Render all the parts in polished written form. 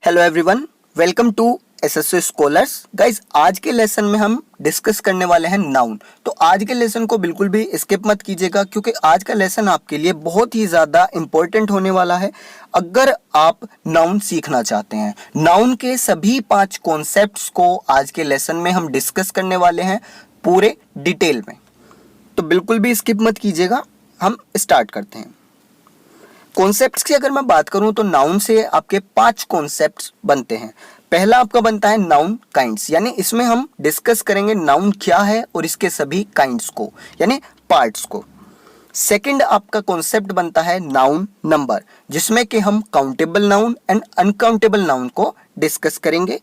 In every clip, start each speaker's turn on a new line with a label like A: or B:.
A: Hello everyone, welcome to SSC scholars. Guys, आज के lesson में हम डिस्कस करने वाले हैं नाउन। तो आज के लेसन को बिल्कुल भी स्किप मत कीजिएगा, क्योंकि आज का लेसन आपके लिए बहुत ही ज़्यादा इंपॉर्टेंट होने वाला है। अगर आप नाउन सीखना चाहते हैं, नाउन के सभी 5 कॉन्सेप्ट्स को आज के लेसन में हम डिस्कस करने वाले हैं पूरे डिटेल में। तो बिल्कुल भी स्किप मत कीजिएगा। हम स्टार्ट करते हैं। कॉन्सेप्ट्स की अगर मैं बात करूं तो नाउन से आपके 5 कॉन्सेप्ट्स बनते हैं। पहला आपका बनता है नाउन काइंड्स, यानी इसमें हम डिस्कस करेंगे नाउन क्या है और इसके सभी काइंड्स को, यानी पार्ट्स को। सेकंड आपका कॉन्सेप्ट बनता है नाउन नंबर, जिसमें कि हम countable noun and uncountable noun को डिस्कस करेंगे।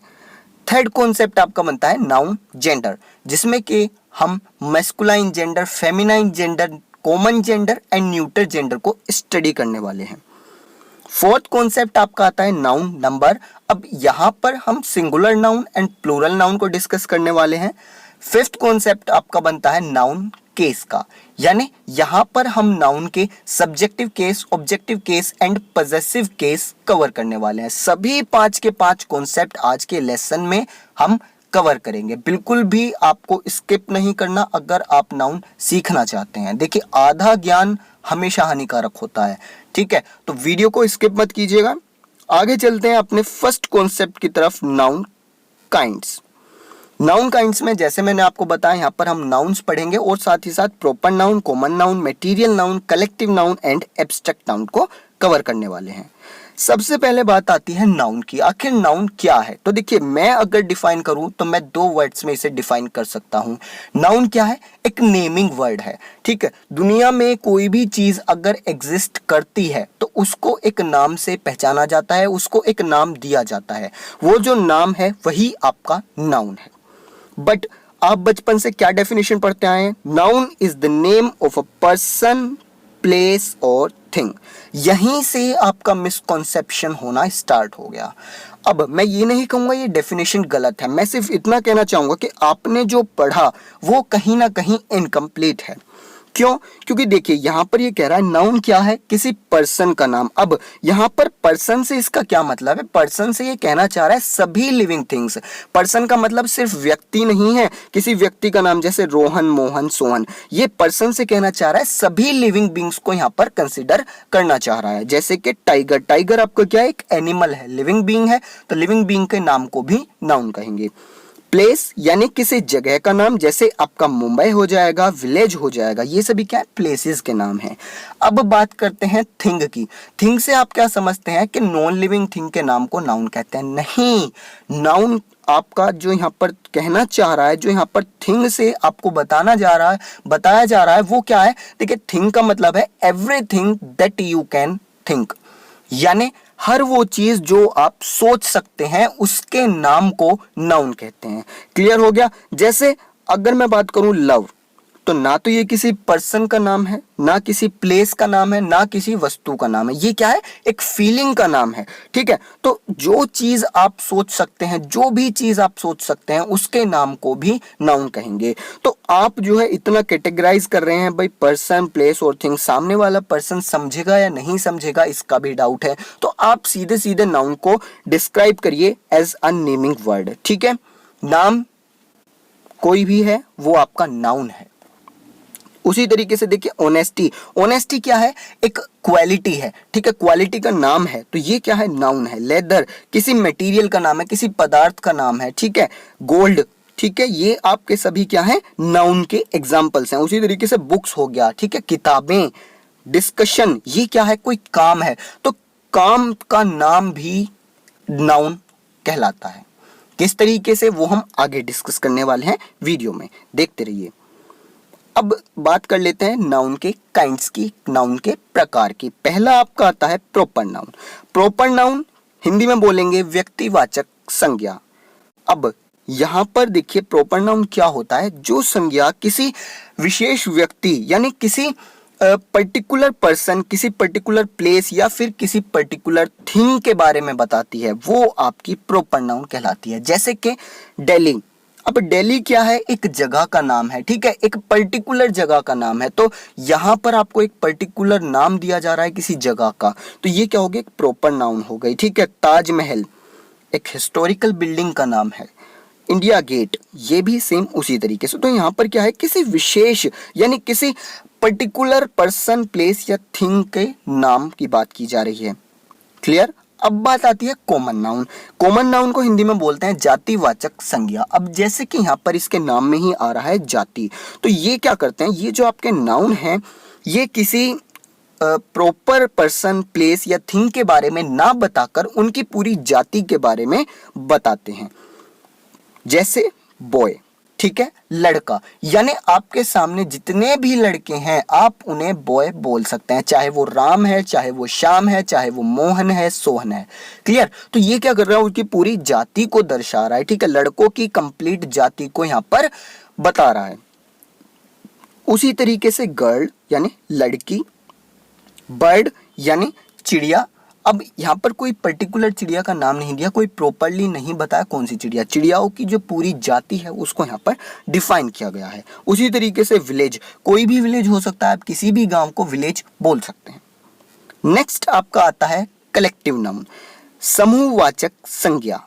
A: थर्ड कॉन्सेप्ट आपका बनता है नाउन जेंडर, जिसमें कि हम masculine gender, feminine gender, common gender and neuter gender को स्टडी करने वाले हैं। फोर्थ कॉन्सेप्ट आपका आता है नाउन नंबर। अब यहां पर हम singular noun and plural noun को डिस्कस करने वाले हैं। फिफ्थ कॉन्सेप्ट आपका बनता है नाउन केस का, यानी यहां पर हम नाउन के subjective case, objective case and possessive case cover करने वाले हैं। सभी 5 के 5 कॉन्सेप्ट आज के लेसन में हम कवर करेंगे। बिल्कुल भी आपको स्किप नहीं करना अगर आप नाउन सीखना चाहते हैं। देखिए, आधा ज्ञान हमेशा हानिकारक होता है, ठीक है? तो वीडियो को स्किप मत कीजिएगा। आगे चलते हैं अपने फर्स्ट कॉन्सेप्ट की तरफ, नाउन काइंड्स। नाउन काइंड्स में जैसे मैंने आपको बताया, यहाँ पर हम नाउन्स पढ़ेंगे और साथ ही साथ proper noun, common noun, material noun, collective noun and abstract noun को कवर करने वाले हैं। सबसे पहले बात आती है नाउन की। आखिर नाउन क्या है? तो देखिए, मैं अगर डिफाइन करूं तो मैं 2 वर्ड्स में इसे डिफाइन कर सकता हूं। नाउन क्या है? एक नेमिंग वर्ड है, ठीक है? दुनिया में कोई भी चीज अगर एग्जिस्ट करती है तो उसको एक नाम से पहचाना जाता है, उसको एक नाम दिया जाता है। वो जो नाम है वही आपका नाउन है। बट आप बचपन से क्या डेफिनेशन पढ़ते आए हैं? Noun is the name of a person, place और थिंग। यहीं से आपका मिसकॉन्सेप्शन होना स्टार्ट हो गया। अब मैं ये नहीं कहूंगा ये डेफिनेशन गलत है, मैं सिर्फ इतना कहना चाहूंगा कि आपने जो पढ़ा वो कहीं ना कहीं इनकम्प्लीट है। क्यों? क्योंकि देखिए, यहां पर ये कह रहा है नाउन क्या है? किसी पर्सन का नाम। अब यहां पर पर्सन से इसका क्या मतलब है? पर्सन से ये कहना चाह रहा है सभी लिविंग थिंग्स। पर्सन का मतलब सिर्फ व्यक्ति नहीं है, किसी व्यक्ति का नाम जैसे रोहन, मोहन, सोहन। ये पर्सन से कहना चाह रहा है सभी लिविंग बींग्स को यहां पर कंसिडर करना चाह रहा है। जैसे कि टाइगर, टाइगर आपका क्या है? एक एनिमल है, लिविंग बींग है, तो लिविंग बींग के नाम को भी नाउन कहेंगे। प्लेस यानी किसी जगह का नाम, जैसे आपका मुंबई हो जाएगा, विलेज हो जाएगा, ये सभी क्या है? प्लेसेस के नाम हैं। अब बात करते हैं थिंग की। थिंग से आप क्या समझते हैं कि नॉन लिविंग थिंग के नाम को नाउन कहते हैं? नहीं, नाउन आपका जो यहाँ पर कहना चाह रहा है, जो यहाँ पर थिंग से आपको बताया जा रहा है वो क्या है? देखिए, थिंग का मतलब है everything that you can think, यानी हर वो चीज जो आप सोच सकते हैं उसके नाम को नाउन कहते हैं। क्लियर हो गया? जैसे अगर मैं बात करूं लव, तो ना तो ये किसी पर्सन का नाम है, ना किसी प्लेस का नाम है, ना किसी वस्तु का नाम है। ये क्या है? एक फीलिंग का नाम है, ठीक है? तो जो चीज आप सोच सकते हैं, जो भी चीज आप सोच सकते हैं उसके नाम को भी नाउन कहेंगे। तो आप जो है इतना कैटेगराइज कर रहे हैं भाई, पर्सन, प्लेस और थिंग। सामने वाला पर्सन समझेगा या नहीं समझेगा इसका भी डाउट है, तो आप सीधे सीधे नाउन को डिस्क्राइब करिए एज अ नेमिंग वर्ड, ठीक है? नाम कोई भी है वो आपका नाउन है। उसी तरीके से देखिए, ऑनेस्टी, ऑनेस्टी क्या है? एक क्वालिटी है, ठीक है? क्वालिटी का नाम है, तो ये क्या है? नाउन है। लेदर किसी मटेरियल का नाम है, किसी पदार्थ का नाम है, ठीक है? गोल्ड, ठीक है? ये आपके सभी क्या है? नाउन के एग्जाम्पल्स हैं। उसी तरीके से बुक्स हो गया, ठीक है? किताबें, डिस्कशन, ये क्या है? कोई काम है, तो काम का नाम भी नाउन कहलाता है। किस तरीके से वो हम आगे डिस्कस करने वाले हैं वीडियो में, देखते रहिए। अब बात कर लेते हैं नाउन के काइंड्स की, नाउन के प्रकार की। पहला आपका आता है proper noun. Proper noun Hindi में बोलेंगे व्यक्तिवाचक संज्ञा। अब यहां पर देखिए, प्रॉपर नाउन क्या होता है? जो संज्ञा किसी विशेष व्यक्ति यानी किसी पर्टिकुलर पर्सन, किसी पर्टिकुलर प्लेस या फिर किसी पर्टिकुलर थिंग के बारे में बताती है, वो आपकी प्रॉपर नाउन कहलाती है। जैसे कि दिल्ली। अब दिल्ली क्या है? एक जगह का नाम है, ठीक है? एक पर्टिकुलर जगह का नाम है। तो यहां पर आपको एक पर्टिकुलर नाम दिया जा रहा है किसी जगह का, तो ये क्या हो गया? एक प्रॉपर नाउन हो गई, ठीक है? ताजमहल, एक हिस्टोरिकल बिल्डिंग का नाम है इंडिया गेट, ये भी सेम उसी तरीके से। तो यहाँ पर क्या है, किसी विशेष यानी किसी पर्टिकुलर पर्सन, प्लेस या थिंग के नाम की बात की जा रही है। क्लियर। अब बात आती है कॉमन नाउन। कॉमन नाउन को हिंदी में बोलते हैं जातिवाचक संज्ञा। अब जैसे कि यहाँ पर इसके नाम में ही आ रहा है जाति, तो ये क्या करते हैं, ये जो आपके नाउन हैं ये किसी प्रॉपर पर्सन, प्लेस या थिंग के बारे में ना बताकर उनकी पूरी जाति के बारे में बताते हैं। जैसे बॉय, ठीक है, लड़का, यानी आपके सामने जितने भी लड़के हैं आप उन्हें बॉय बोल सकते हैं, चाहे वो राम है, चाहे वो श्याम है, चाहे वो मोहन है, सोहन है। क्लियर। तो ये क्या कर रहा है, उसकी पूरी जाति को दर्शा रहा है, ठीक है, लड़कों की कंप्लीट जाति को यहां पर बता रहा है। उसी तरीके से गर्ल यानी लड़की, बर्ड यानी चिड़िया। अब यहाँ पर कोई पर्टिकुलर चिड़िया का नाम नहीं दिया, कोई प्रॉपरली नहीं बताया कौन सी चिड़िया, चिड़ियाओं की जो पूरी जाति है उसको यहाँ पर डिफाइन किया गया है। उसी तरीके से विलेज, कोई भी विलेज हो सकता है, आप किसी भी गांव को विलेज बोल सकते हैं। नेक्स्ट आपका आता है कलेक्टिव नाउन, समूहवाचक संज्ञा।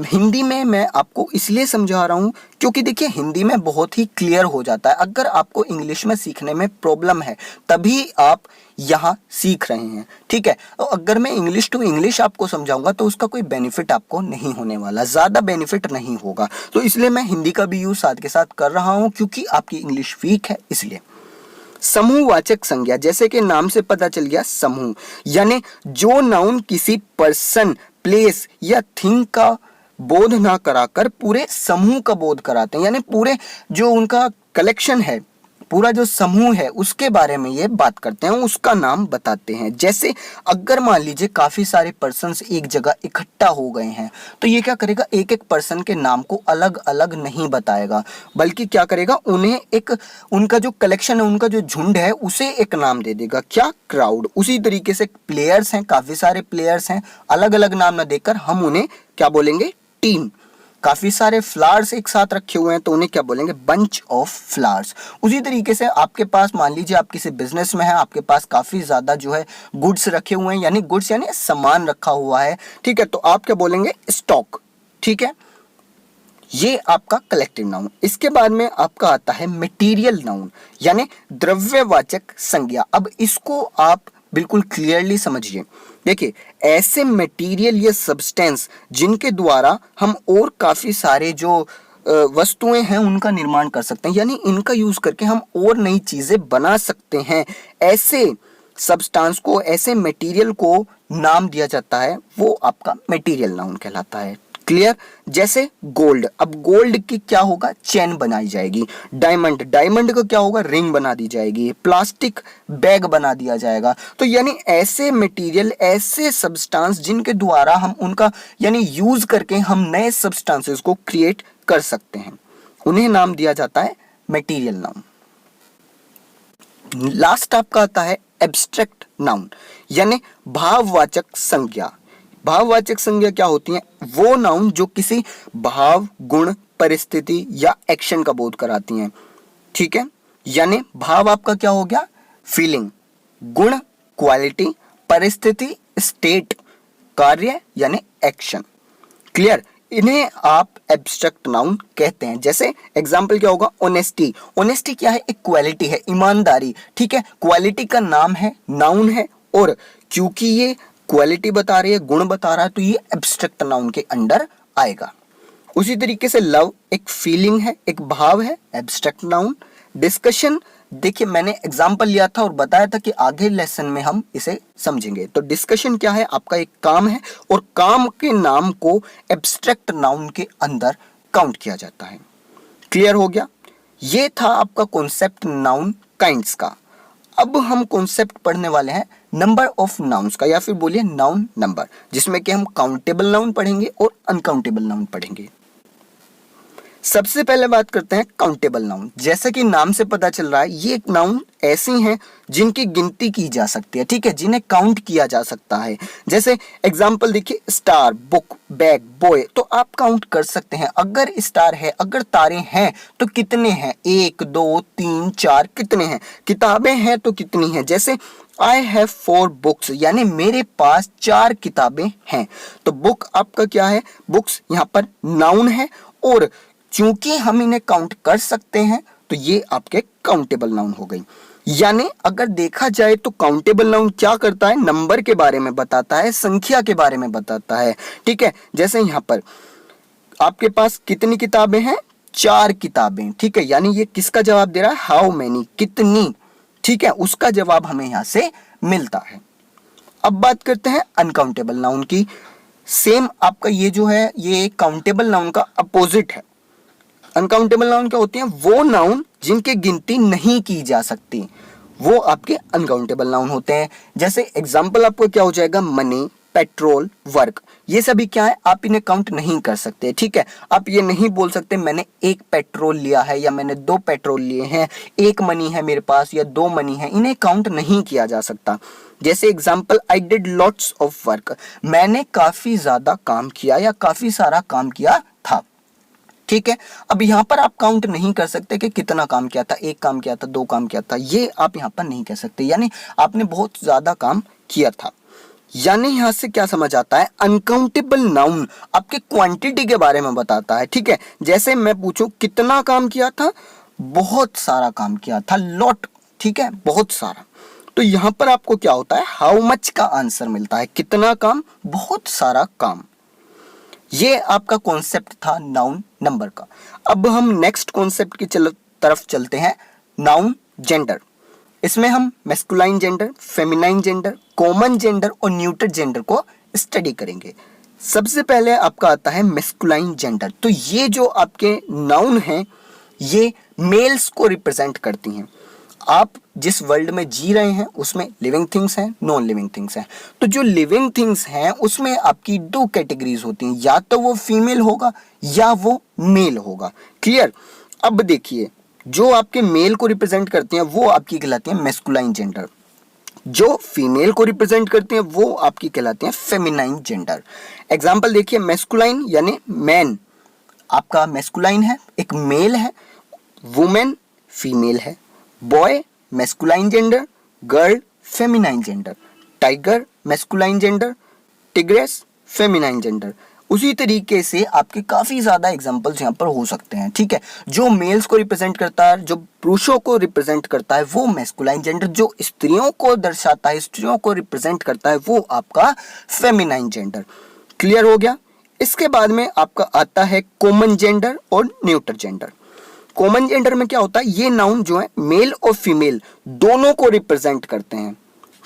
A: हिंदी में मैं आपको इसलिए समझा रहा हूं क्योंकि देखिए हिंदी में बहुत ही क्लियर हो जाता है। अगर आपको इंग्लिश में सीखने में प्रॉब्लम है तभी आप यहाँ सीख रहे हैं, ठीक है। तो अगर मैं इंग्लिश टू इंग्लिश आपको समझाऊंगा तो उसका कोई बेनिफिट आपको नहीं होने वाला, ज़्यादा बेनिफिट नहीं होगा। तो इसलिए मैं हिंदी का भी यूज साथ के साथ कर रहा हूँ क्योंकि आपकी इंग्लिश वीक है इसलिए। समूहवाचक संज्ञा, जैसे कि नाम से पता चल गया समूह, यानी जो नाउन किसी पर्सन, प्लेस या थिंग का बोध ना कराकर पूरे समूह का बोध कराते हैं, यानी पूरे जो उनका कलेक्शन है, पूरा जो समूह है उसके बारे में ये बात करते हैं, उसका नाम बताते हैं। जैसे अगर मान लीजिए काफी सारे पर्सन्स एक जगह इकट्ठा हो गए हैं तो ये क्या करेगा, एक एक पर्सन के नाम को अलग अलग नहीं बताएगा, बल्कि क्या करेगा, उन्हें एक उनका जो कलेक्शन है, उनका जो झुंड है उसे एक नाम दे देगा, क्या, क्राउड। उसी तरीके से प्लेयर्स हैं, काफी सारे प्लेयर्स हैं, अलग अलग नाम न देकर हम उन्हें क्या बोलेंगे, टीम। काफी सारे फ्लावर्स एक साथ रखे हुए हैं तो उन्हें क्या बोलेंगे, बंच ऑफ फ्लावर्स। उसी तरीके से आपके पास मान लीजिए आप किसी बिजनेस में हैं, आपके पास काफी ज्यादा जो है गुड्स रखे हुए हैं, यानी गुड्स यानी सामान रखा हुआ है, ठीक है, तो आप क्या बोलेंगे, स्टॉक, ठीक है। ये आपका कलेक्टिव नाउन। इसके बाद में आपका आता है मटेरियल नाउन, यानी द्रव्यवाचक संज्ञा। अब इसको आप बिल्कुल क्लियरली समझिए। देखिए ऐसे मटेरियल या सब्सटेंस जिनके द्वारा हम और काफी सारे जो वस्तुएं हैं उनका निर्माण कर सकते हैं, यानी इनका यूज करके हम और नई चीजें बना सकते हैं, ऐसे सब्सटेंस को, ऐसे मटेरियल को नाम दिया जाता है, वो आपका मटेरियल नाउन कहलाता है। क्लियर। जैसे गोल्ड, अब गोल्ड की क्या होगा, चेन बनाई जाएगी। डायमंड, डायमंड का क्या होगा, रिंग बना दी जाएगी। प्लास्टिक बैग बना दिया जाएगा। तो यानी ऐसे मटेरियल, ऐसे सब्सटेंस जिनके द्वारा हम उनका यानी यूज करके हम नए सब्सटेंसेस को क्रिएट कर सकते हैं, उन्हें नाम दिया जाता है मटेरियल नाउन। लास्ट आपका आता है एब्स्ट्रैक्ट नाउन, यानी भाववाचक संज्ञा। भाववाचक संज्ञा क्या होती है, वो नाउन जो किसी भाव, गुण, परिस्थिति या एक्शन का बोध कराती हैं, ठीक है। यानी भाव आपका क्या हो गया, फीलिंग, गुण, क्वालिटी, परिस्थिति, स्टेट, कार्य यानी एक्शन। क्लियर। इन्हें आप एब्स्ट्रैक्ट नाउन कहते हैं। जैसे एग्जाम्पल क्या होगा, ऑनेस्टी। ऑनेस्टी क्या है, एक क्वालिटी है, ईमानदारी, ठीक है। क्वालिटी का नाम है, नाउन है, और क्योंकि ये क्वालिटी बता रही है, गुण बता रहा है, तो ये एब्स्ट्रैक्ट नाउन के अंडर आएगा। उसी तरीके से लव एक फीलिंग है, एक भाव है, एब्स्ट्रैक्ट नाउन। डिस्कशन, देखिए मैंने एग्जांपल लिया था और बताया था कि आगे लेसन में हम इसे समझेंगे। तो डिस्कशन क्या है, आपका एक काम है और काम के नाम को एब्स्ट्रैक्ट नाउन के अंदर काउंट किया जाता है। क्लियर हो गया। ये था आपका कॉन्सेप्ट नाउन काइंड्स का। अब हम कॉन्सेप्ट पढ़ने वाले हैं नंबर ऑफ नाउन्स का, या फिर बोलिए नाउन नंबर, जिसमें कि हम काउंटेबल नाउन पढ़ेंगे और अनकाउंटेबल नाउन पढ़ेंगे। सबसे पहले बात करते हैं काउंटेबल नाउन। जैसे कि नाम से पता चल रहा है, ये एक नाउन ऐसी हैं जिनकी गिनती की जा सकती है, ठीक है, जिन्हें काउंट किया जा सकता है। जैसे एग्जांपल देखिए, स्टार, बुक, बैग, बॉय, तो आप काउंट कर सकते हैं। अगर स्टार है, अगर तारे हैं तो कितने हैं, 1 2 3 4, कितने हैं। किताबें हैं तो कितनी हैं। जैसे आई हैव 4 बुक्स, यानी मेरे पास 4 किताबें हैं। तो बुक आपका क्या है, बुक्स यहाँ पर नाउन है, और चूंकि हम इन्हें काउंट कर सकते हैं तो ये आपके काउंटेबल नाउन हो गई। यानी अगर देखा जाए तो काउंटेबल नाउन क्या करता है, नंबर के बारे में बताता है, संख्या के बारे में बताता है। ठीक है, जैसे यहाँ पर आपके पास कितनी किताबें हैं, 4 किताबें। ठीक है, यानी ये किसका जवाब दे रहा है, हाउ मेनी, कितनी। ठीक है, उसका जवाब हमें यहां से मिलता है। अब बात करते हैं अनकाउंटेबल नाउन की। सेम आपका ये जो है ये काउंटेबल नाउन का अपोजिट है। अनकाउंटेबल नाउन क्या होती हैं, वो नाउन जिनकी गिनती नहीं की जा सकती, वो आपके अनकाउंटेबल नाउन होते हैं। जैसे एग्जांपल आपको क्या हो जाएगा, मनी, पेट्रोल, वर्क, ये सभी क्या है, आप इन्हें काउंट नहीं कर सकते। ठीक है, आप ये नहीं बोल सकते मैंने 1 पेट्रोल लिया है या मैंने 2 पेट्रोल लिए हैं, 1 मनी है मेरे पास या 2 मनी है, इन्हें काउंट नहीं किया जा सकता। जैसे example, I did lots of work, मैंने काफी ज्यादा काम किया या काफी सारा काम किया था। ठीक है, अब यहां पर आप काउंट नहीं कर सकते कि कितना काम किया था, 1 काम किया था, 2 काम किया था, ये आप यहां पर नहीं कह सकते, यानी आपने बहुत ज्यादा काम किया था। यानी यहां से क्या समझ आता है, अनकाउंटेबल नाउन आपके क्वांटिटी के बारे में बताता है। ठीक है, जैसे मैं पूछूं कितना काम किया था, बहुत सारा काम किया था, लॉट। ठीक है, बहुत सारा। तो यहां पर आपको क्या होता है, हाउ मच का आंसर मिलता है, कितना काम, बहुत सारा काम। ये आपका कॉन्सेप्ट था नाउन नंबर का। अब हम नेक्स्ट कॉन्सेप्ट की तरफ चलते हैं, नाउन जेंडर। इसमें हम masculine gender, feminine gender, common gender और न्यूटर जेंडर को स्टडी करेंगे। सबसे पहले आपका आता है मैस्कुलाइन जेंडर। तो ये जो आपके नाउन हैं ये मेल्स को रिप्रेजेंट करती हैं। आप जिस वर्ल्ड में जी रहे हैं उसमें लिविंग थिंग्स हैं, नॉन लिविंग थिंग्स हैं। तो जो लिविंग थिंग्स हैं उसमें आपकी 2 कैटेगरीज होती हैं, या तो वो फीमेल होगा या वो मेल होगा। क्लियर। अब देखिए, जो आपके मेल को रिप्रेजेंट करते हैं वो आपकी कहलाती है मैस्कुलाइन जेंडर, जो फीमेल को रिप्रेजेंट करते हैं वो आपकी कहलाते हैं फेमिनाइन जेंडर। एग्जांपल देखिए, मैस्कुलाइन यानी मैन आपका मैस्कुलाइन है, एक मेल है, वुमेन फीमेल है, boy masculine gender, girl feminine gender, tiger masculine gender, tigress feminine gender. उसी तरीके से आपके काफी ज्यादा एग्जांपल्स यहाँ पर हो सकते हैं। ठीक है, जो मेल्स को रिप्रेजेंट करता है, जो पुरुषों को रिप्रेजेंट करता है वो मैस्कुलाइन जेंडर, जो स्त्रियों को दर्शाता है, स्त्रियों को रिप्रेजेंट करता है वो आपका फेमिनाइन जेंडर। क्लियर हो गया। इसके बाद में आपका आता है कॉमन जेंडर और न्यूटर जेंडर। कॉमन जेंडर में क्या होता है, ये नाउन जो है मेल और फीमेल दोनों को रिप्रेजेंट करते हैं।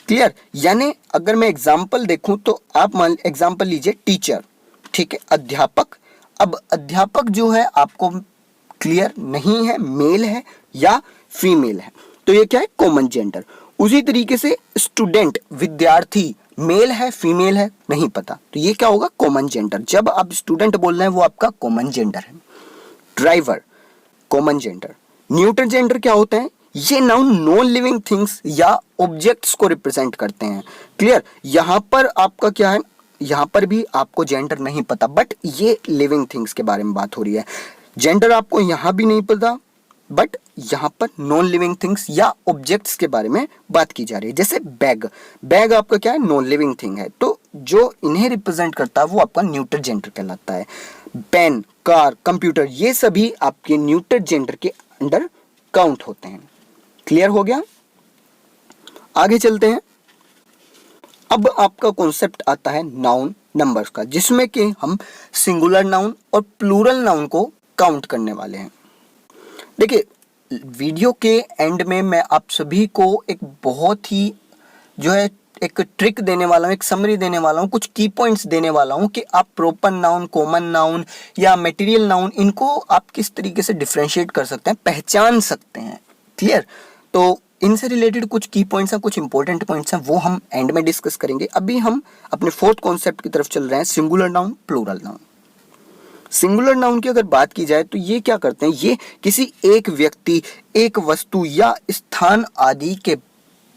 A: क्लियर। यानी अगर मैं एग्जांपल देखूं तो आप मान एग्जांपल लीजिए टीचर, ठीक है, अध्यापक। अब अध्यापक जो है आपको क्लियर नहीं है मेल है या फीमेल है, तो ये क्या है, कॉमन जेंडर। उसी तरीके से स्टूडेंट विद्यार्थी मेल है फीमेल है नहीं पता, तो ये क्या होगा, कॉमन जेंडर। जब आप स्टूडेंट बोल रहे हैं वो आपका कॉमन जेंडर है। Driver common gender. Neuter gender क्या होते हैं, ये नाउन नॉन लिविंग थिंग्स या ऑब्जेक्ट्स को रिप्रेजेंट करते हैं। क्लियर। यहां पर आपका क्या है, यहां पर भी आपको जेंडर नहीं पता, बट ये लिविंग थिंग्स के बारे में बात हो रही है। जेंडर आपको यहां भी नहीं पता, बट यहां पर नॉन लिविंग थिंग्स या ऑब्जेक्ट्स के बारे में बात की जा रही है। जैसे बैग, बैग आपका क्या है, नॉन लिविंग थिंग है, तो जो इन्हें रिप्रेजेंट करता है वो आपका न्यूटर जेंडर कहलाता है। पेन, कार, कंप्यूटर, ये सभी आपके न्यूटर जेंडर के अंडर काउंट होते हैं। क्लियर हो गया। आगे चलते हैं। अब आपका कॉन्सेप्ट आता है नाउन नंबर्स का, जिसमें कि हम सिंगुलर नाउन और प्लूरल नाउन को काउंट करने वाले हैं। देखिए, वीडियो के एंड में मैं आप सभी को एक बहुत ही जो है एक ट्रिक देने वाला हूँ, एक समरी देने वाला हूँ, कुछ की पॉइंट्स देने वाला हूँ कि आप प्रॉपर नाउन, कॉमन नाउन या मटेरियल नाउन, इनको आप किस तरीके से डिफरेंशिएट कर सकते हैं, पहचान सकते हैं। क्लियर। तो इनसे रिलेटेड कुछ की पॉइंट्स हैं, कुछ इंपॉर्टेंट पॉइंट्स हैं, वो हम एंड में डिस्कस करेंगे। अभी हम अपने फोर्थ कॉन्सेप्ट की तरफ चल रहे हैं, singular noun, plural noun. Singular noun की अगर बात की जाए तो ये क्या करते हैं, ये किसी एक व्यक्ति, एक वस्तु या स्थान आदि के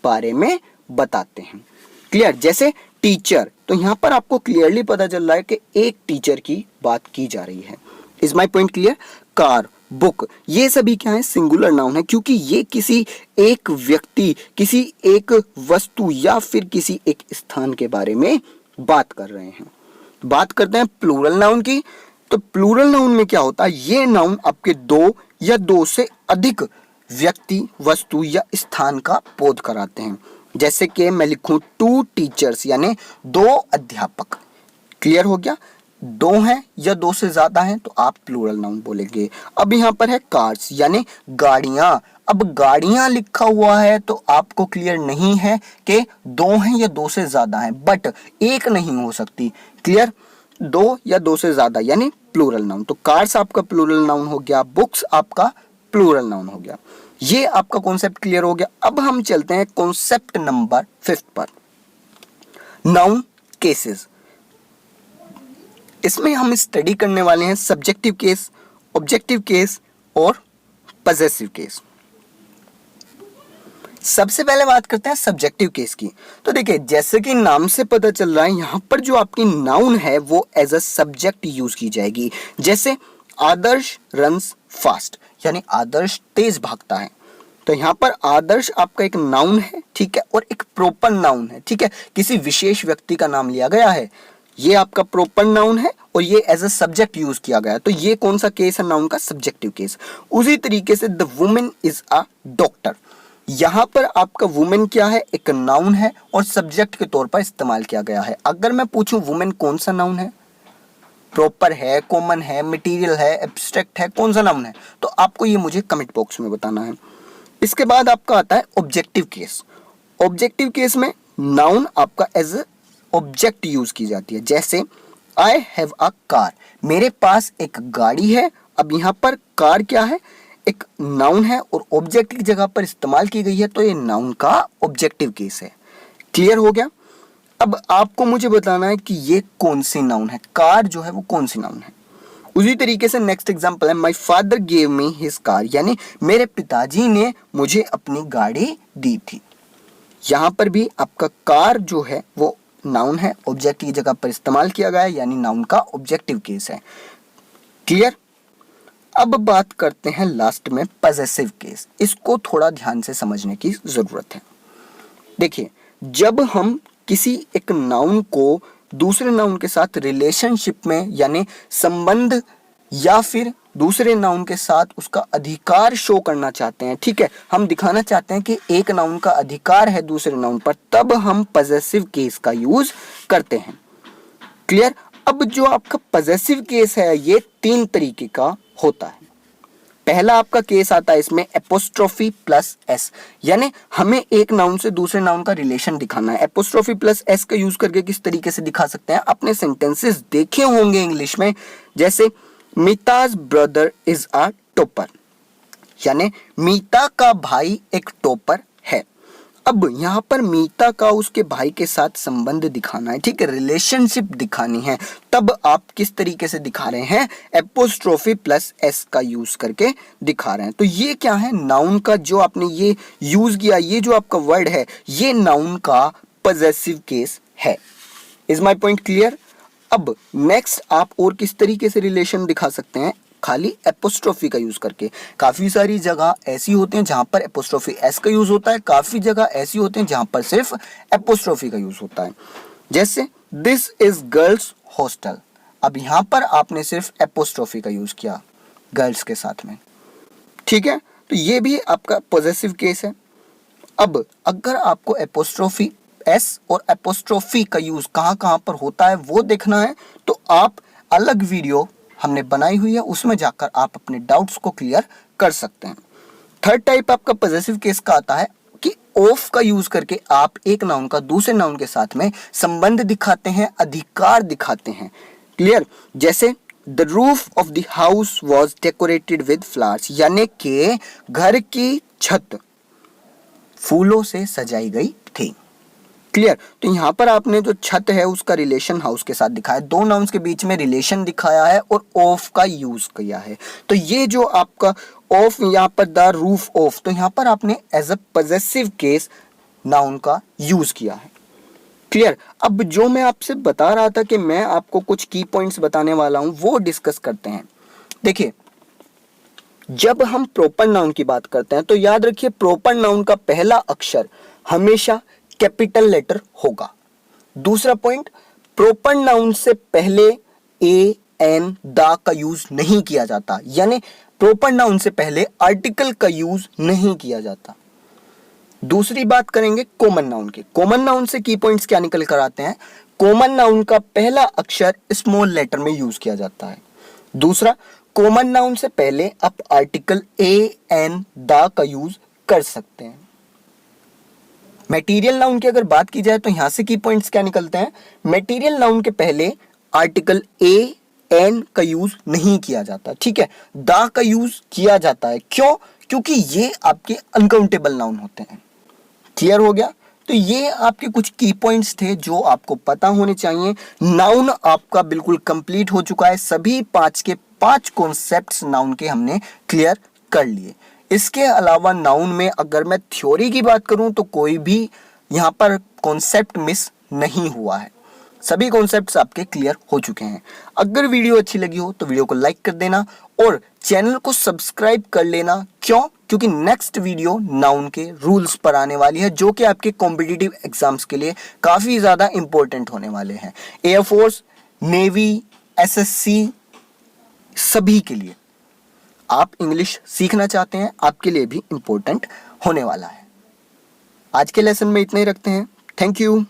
A: बारे में बताते हैं। क्लियर। जैसे टीचर, तो यहां पर आपको क्लियरली पता चल रहा है कि एक टीचर की बात की जा रही है। Is my point clear. Car, book, ये सभी क्या है, सिंगुलर नाउन है, क्योंकि ये किसी एक व्यक्ति, किसी एक वस्तु या फिर किसी एक स्थान के बारे में बात कर रहे हैं। बात करते हैं प्लूरल नाउन की। तो प्लूरल नाउन में क्या होता है, ये नाउन आपके दो या दो से अधिक व्यक्ति, वस्तु या स्थान का बोध कराते हैं। जैसे कि मैं लिखूं 2 टीचर्स, यानी 2 अध्यापक। क्लियर हो गया? 2 हैं या 2 से ज्यादा हैं तो आप प्लूरल नाउन बोलेंगे। अब यहाँ पर है कार्स, यानी गाड़ियां। अब गाड़ियां लिखा हुआ है तो आपको क्लियर नहीं है कि 2 हैं या 2 से ज्यादा हैं, बट एक नहीं हो सकती। क्लियर? 2 या 2 से ज्यादा यानी प्लूरल नाउन। तो कार्स आपका प्लूरल नाउन हो गया, बुक्स आपका प्लूरल नाउन हो गया। ये आपका कॉन्सेप्ट क्लियर हो गया। अब हम चलते हैं कॉन्सेप्ट नंबर 5 पर, नाउन केसेस। इसमें हम स्टडी करने वाले हैं सब्जेक्टिव केस, ऑब्जेक्टिव केस और पजेसिव केस। सबसे पहले बात करते हैं सब्जेक्टिव केस की। तो देखिए, जैसे कि नाम से पता चल रहा है, यहां पर जो आपकी नाउन है वो एज अ सब्जेक्ट यूज की जाएगी। जैसे आदर्श रन्स फास्ट, यानी आदर्श तेज भागता है। तो यहाँ पर आदर्श आपका एक नाउन है, ठीक है, और एक प्रोपर नाउन है, ठीक है, किसी विशेष व्यक्ति का नाम लिया गया है। ये आपका प्रोपर नाउन है और ये एज अ सब्जेक्ट यूज किया गया है। तो ये कौन सा केस है नाउन का? Subjective case. उसी तरीके से the women is a doctor, यहां पर आपका वुमेन क्या है? एक नाउन है और सब्जेक्ट के तौर पर इस्तेमाल किया गया है। अगर मैं पूछूं वुमेन कौन सा नाउन है, प्रॉपर है, कॉमन है, मटेरियल है, एब्स्ट्रैक्ट है, कौन सा नाउन है, तो आपको ये मुझे कमेंट बॉक्स में बताना है। इसके बाद आपका आता है ऑब्जेक्टिव केस। ऑब्जेक्टिव केस में नाउन आपका एज ऑब्जेक्ट यूज की जाती है। जैसे आई हैव अ कार, मेरे पास एक गाड़ी है। अब यहां पर कार क्या है? एक नाउन है और ऑब्जेक्ट की जगह पर इस्तेमाल की गई है, तो ये नाउन का ऑब्जेक्टिव केस है। क्लियर हो गया? अब आपको मुझे बताना है कि ये कौन सी नाउन है, कार जो है वो कौन सी नाउन है। उसी तरीके से नेक्स्ट एग्जांपल है my father give me his car, यानी मेरे पिताजी ने मुझे अपनी गाड़ी दी थी। यहां पर भी आपका कार जो है वो नाउन है, ऑब्जेक्ट की जगह पर इस्तेमाल किया गया है, यानी नाउन का ऑब्जेक्टिव केस है। क्लियर? अब बात करते हैं लास्ट में पजेसिव केस। इसको थोड़ा ध्यान से समझने की जरूरत है। देखिए, जब हम किसी एक नाउन को दूसरे नाउन के साथ रिलेशनशिप में, यानी संबंध, या फिर दूसरे नाउन के साथ उसका अधिकार शो करना चाहते हैं, ठीक है, हम दिखाना चाहते हैं कि एक नाउन का अधिकार है दूसरे नाउन पर, तब हम पजेसिव केस का यूज करते हैं। क्लियर? अब जो आपका पजेसिव केस है ये 3 तरीके का होता है। पहला आपका केस आता है इसमें एपोस्ट्रोफी प्लस एस, यानी हमें एक नाउन से दूसरे नाउन का रिलेशन दिखाना है। एपोस्ट्रोफी प्लस एस का यूज करके किस तरीके से दिखा सकते हैं? आपने सेंटेंसेस देखे होंगे इंग्लिश में, जैसे मीताज ब्रदर इज अ टॉपर, यानी मीता का भाई एक टॉपर है। अब यहाँ पर मीता का उसके भाई के साथ संबंध दिखाना है, ठीक है, रिलेशनशिप दिखानी है, तब आप किस तरीके से दिखा रहे हैं? एपोस्ट्रोफी प्लस एस का यूज करके दिखा रहे हैं। तो ये क्या है? नाउन का जो आपने ये यूज किया, ये जो आपका वर्ड है, ये नाउन का पजेसिव केस है। Is my point clear? अब नेक्स्ट आप और किस तरीके से रिलेशन दिखा सकते हैं? खाली एपोस्ट्रोफी का यूज करके। काफी सारी जगह ऐसी होती हैं जहां पर एपोस्ट्रोफी एस का यूज होता है, काफी जगह ऐसी होती हैं जहां पर सिर्फ एपोस्ट्रोफी का यूज होता है। जैसे दिस इज गर्ल्स हॉस्टल, अब यहां पर आपने सिर्फ एपोस्ट्रोफी का यूज किया गर्ल्स के साथ में, ठीक है, तो ये भी आपका पॉजेसिव केस है। अब अगर आपको एपोस्ट्रोफी एस और एपोस्ट्रोफी का यूज कहां कहां पर होता है वो देखना है, तो आप अलग वीडियो हमने बनाई हुई है, उसमें जाकर आप अपने डाउट्स को क्लियर कर सकते हैं। थर्ड टाइप आपका पजेसिव केस का आता है कि ऑफ का यूज करके आप एक नाउन का दूसरे नाउन के साथ में संबंध दिखाते हैं, अधिकार दिखाते हैं। क्लियर? जैसे the roof of the house was decorated with flowers, यानी कि घर की छत फूलों से सजाई गई थी। क्लियर? तो यहां पर आपने जो छत है उसका रिलेशन हाउस के साथ दिखाया, दो नाउन्स के बीच में रिलेशन दिखाया है और ऑफ का यूज किया है। तो ये जो आपका ऑफ, यहां पर द रूफ ऑफ, तो यहां पर आपने as a possessive case noun का यूज किया है। क्लियर? अब जो मैं आपसे बता रहा था कि मैं आपको कुछ की पॉइंट्स बताने वाला हूं, वो डिस्कस करते हैं। देखिए, जब हम प्रॉपर नाउन की बात करते हैं तो याद रखिए प्रॉपर नाउन का पहला अक्षर हमेशा कैपिटल लेटर होगा। दूसरा पॉइंट, प्रॉपर नाउन से पहले ए एन द का यूज नहीं किया जाता, यानी प्रॉपर नाउन से पहले आर्टिकल का यूज नहीं किया जाता। दूसरी बात करेंगे कॉमन नाउन की। कॉमन नाउन से की पॉइंट्स क्या निकल कर आते हैं? कॉमन नाउन का पहला अक्षर स्मॉल लेटर में यूज किया जाता है। दूसरा, कॉमन नाउन से पहले आप आर्टिकल ए एन द का यूज कर सकते हैं। मटेरियल नाउन की अगर बात की जाए तो यहां से की पॉइंट्स क्या निकलते हैं? मटेरियल नाउन के पहले आर्टिकल ए एन का यूज नहीं किया जाता, ठीक है, द का यूज किया जाता है। क्यों? क्योंकि ये आपके अनकाउंटेबल नाउन होते हैं। क्लियर हो गया? तो ये आपके कुछ की पॉइंट्स थे जो आपको पता होने चाहिए। नाउन आपका बिल्कुल कंप्लीट हो चुका है। सभी 5 के 5 कॉन्सेप्ट्स नाउन के हमने क्लियर कर लिए। इसके अलावा नाउन में अगर मैं थ्योरी की बात करूं तो कोई भी यहां पर कॉन्सेप्ट मिस नहीं हुआ है। सभी कॉन्सेप्ट्स आपके क्लियर हो चुके हैं। अगर वीडियो अच्छी लगी हो तो वीडियो को लाइक कर देना और चैनल को सब्सक्राइब कर लेना। क्यों? क्योंकि नेक्स्ट वीडियो नाउन के रूल्स पर आने वाली है, जो कि आपके कॉम्पिटिटिव एग्जाम्स के लिए काफी ज्यादा इंपॉर्टेंट होने वाले हैं। एयरफोर्स, नेवी, एसएससी, सभी के लिए आप इंग्लिश सीखना चाहते हैं, आपके लिए भी इंपॉर्टेंट होने वाला है। आज के लेसन में इतना ही रखते हैं। Thank you.